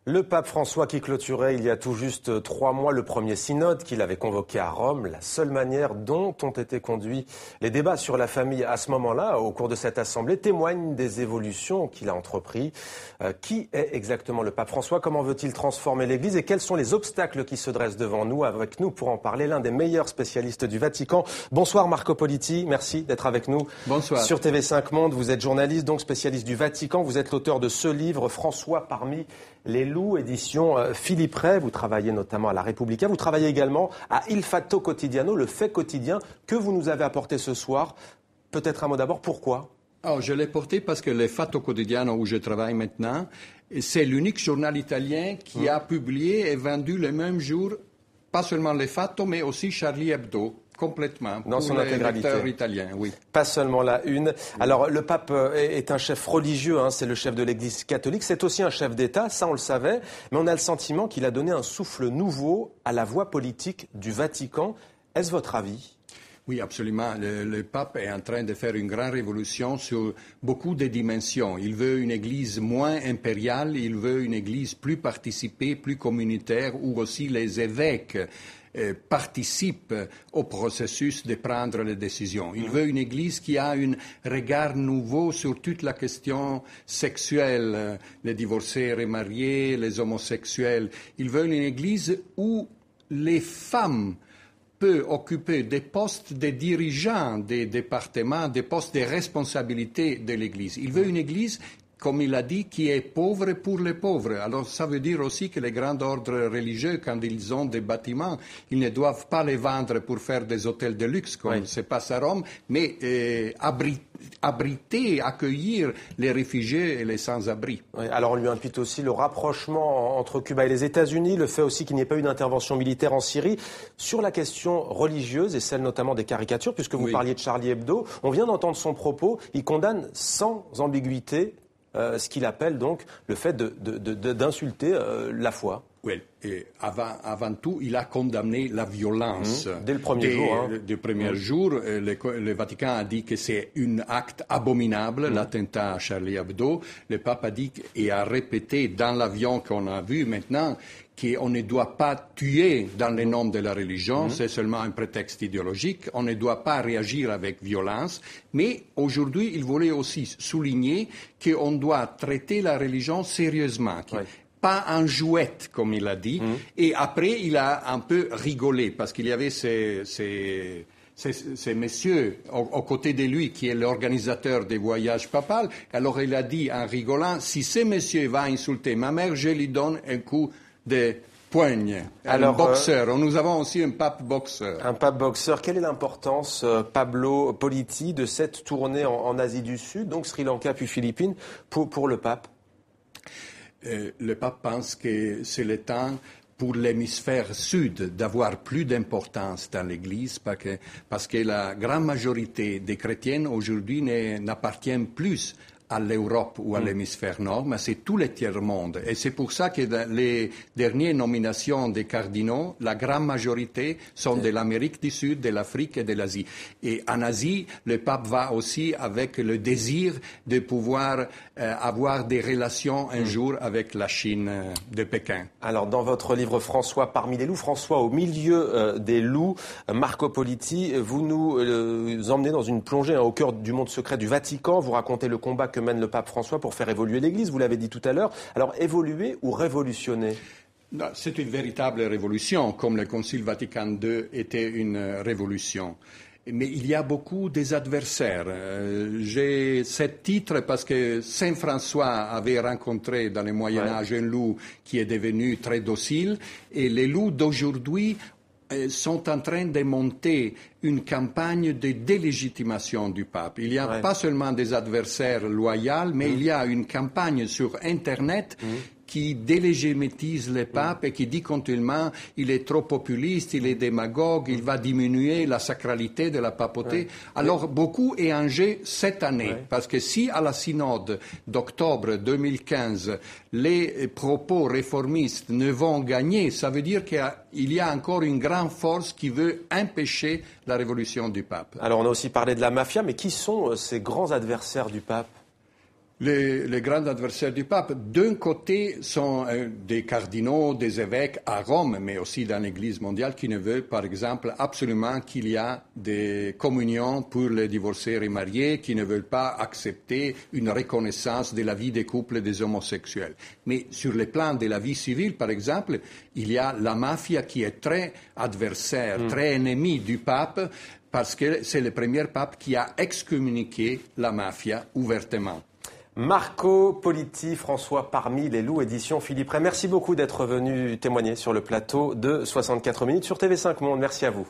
Le pape François qui clôturait il y a tout juste 3 mois le premier synode qu'il avait convoqué à Rome, la seule manière dont ont été conduits les débats sur la famille à ce moment-là, au cours de cette assemblée, témoigne des évolutions qu'il a entreprises. Qui est exactement le pape François? Comment veut-il transformer l'Église? Et quels sont les obstacles qui se dressent devant nous? Avec nous pour en parler, l'un des meilleurs spécialistes du Vatican. Bonsoir Marco Politi, merci d'être avec nous. Bonsoir. Sur TV5 Monde, vous êtes journaliste, donc spécialiste du Vatican. Vous êtes l'auteur de ce livre, François parmi les loups, édition Philippe Ray. Vous travaillez notamment à La Repubblica. Vous travaillez également à Il Fatto Quotidiano, le fait quotidien que vous nous avez apporté ce soir. Peut-être un mot d'abord, pourquoi? Je l'ai porté parce que le Fatto Quotidiano où je travaille maintenant, c'est l'unique journal italien qui a publié et vendu le même jour, pas seulement le Fatto, mais aussi Charlie Hebdo. Complètement, dans son intégralité. Italien, oui. Pas seulement la une. Alors, le pape est un chef religieux, c'est le chef de l'Église catholique. C'est aussi un chef d'État, ça on le savait. Mais on a le sentiment qu'il a donné un souffle nouveau à la voie politique du Vatican. Est-ce votre avis? Oui, absolument. Le pape est en train de faire une grande révolution sur beaucoup de dimensions. Il veut une Église moins impériale, il veut une Église plus participée, plus communautaire, où aussi les évêques participe au processus de prendre les décisions. Il veut une Église qui a un regard nouveau sur toute la question sexuelle, les divorcés remariés, les homosexuels. Il veut une Église où les femmes peuvent occuper des postes de dirigeants des départements, des postes de responsabilité de l'Église. Il veut une Église, comme il a dit, qui est pauvre pour les pauvres. Alors ça veut dire aussi que les grands ordres religieux, quand ils ont des bâtiments, ils ne doivent pas les vendre pour faire des hôtels de luxe, comme se passe à Rome, mais abriter, accueillir les réfugiés et les sans-abri. Oui, alors on lui impute aussi le rapprochement entre Cuba et les États-Unis, le fait aussi qu'il n'y ait pas eu d'intervention militaire en Syrie. Sur la question religieuse et celle notamment des caricatures, puisque vous parliez de Charlie Hebdo, on vient d'entendre son propos, il condamne sans ambiguïté ce qu'il appelle donc le fait d'insulter la foi. Oui, et avant tout, il a condamné la violence. Dès le premier jour. Dès le premier jour, le Vatican a dit que c'est un acte abominable, l'attentat à Charlie Hebdo. Le pape a dit et a répété dans l'avion qu'on a vu maintenant qu'on ne doit pas tuer dans le nom de la religion, c'est seulement un prétexte idéologique, on ne doit pas réagir avec violence, mais aujourd'hui, il voulait aussi souligner qu'on doit traiter la religion sérieusement. Pas un jouet, comme il a dit. Et après, il a un peu rigolé, parce qu'il y avait ces messieurs aux côtés de lui, qui est l'organisateur des voyages papales. Alors, il a dit en rigolant, si ce monsieur va insulter ma mère, je lui donne un coup de poigne. Un boxeur. Nous avons aussi un pape boxeur. Un pape boxeur. Quelle est l'importance, Pablo Politi, de cette tournée en Asie du Sud, donc Sri Lanka puis Philippines, pour le pape? Le pape pense que c'est le temps pour l'hémisphère sud d'avoir plus d'importance dans l'Église parce que la grande majorité des chrétiens aujourd'hui n'appartiennent plus à l'Europe ou à l'hémisphère nord, mais c'est tout le tiers-monde. Et c'est pour ça que dans les dernières nominations des cardinaux, la grande majorité sont de l'Amérique du Sud, de l'Afrique et de l'Asie. Et en Asie, le pape va aussi avec le désir de pouvoir avoir des relations un jour avec la Chine de Pékin. Alors, dans votre livre François parmi les loups, François au milieu des loups, Marco Politi, vous nous emmenez dans une plongée au cœur du monde secret du Vatican. Vous racontez le combat que mène le pape François pour faire évoluer l'Église, vous l'avez dit tout à l'heure. Alors, évoluer ou révolutionner? C'est une véritable révolution, comme le Concile Vatican II était une révolution. Mais il y a beaucoup des adversaires. J'ai ce titre parce que Saint François avait rencontré dans le Moyen-Âge un loup qui est devenu très docile, et les loups d'aujourd'hui sont en train de monter une campagne de délégitimation du pape. Il n'y a pas seulement des adversaires loyaux, mais il y a une campagne sur Internet qui délégitimise le pape et qui dit continuellement il est trop populiste, il est démagogue, il va diminuer la sacralité de la papauté. Alors beaucoup est en jeu cette année, parce que si à la synode d'octobre 2015 les propos réformistes ne vont gagner, ça veut dire qu'il y a encore une grande force qui veut empêcher la révolution du pape. Alors on a aussi parlé de la mafia, mais qui sont ces grands adversaires du pape ? Les grands adversaires du pape, d'un côté, sont des cardinaux, des évêques à Rome, mais aussi dans l'Église mondiale, qui ne veulent, par exemple, absolument qu'il y ait des communions pour les divorcés remariés, qui ne veulent pas accepter une reconnaissance de la vie des couples des homosexuels. Mais sur le plan de la vie civile, par exemple, il y a la mafia qui est très adversaire, très ennemi du pape, parce que c'est le premier pape qui a excommuniqué la mafia ouvertement. Marco Politi, François Parmi, Les Loups, édition Philippe Ray. Merci beaucoup d'être venu témoigner sur le plateau de 64 minutes sur TV5 Monde. Merci à vous.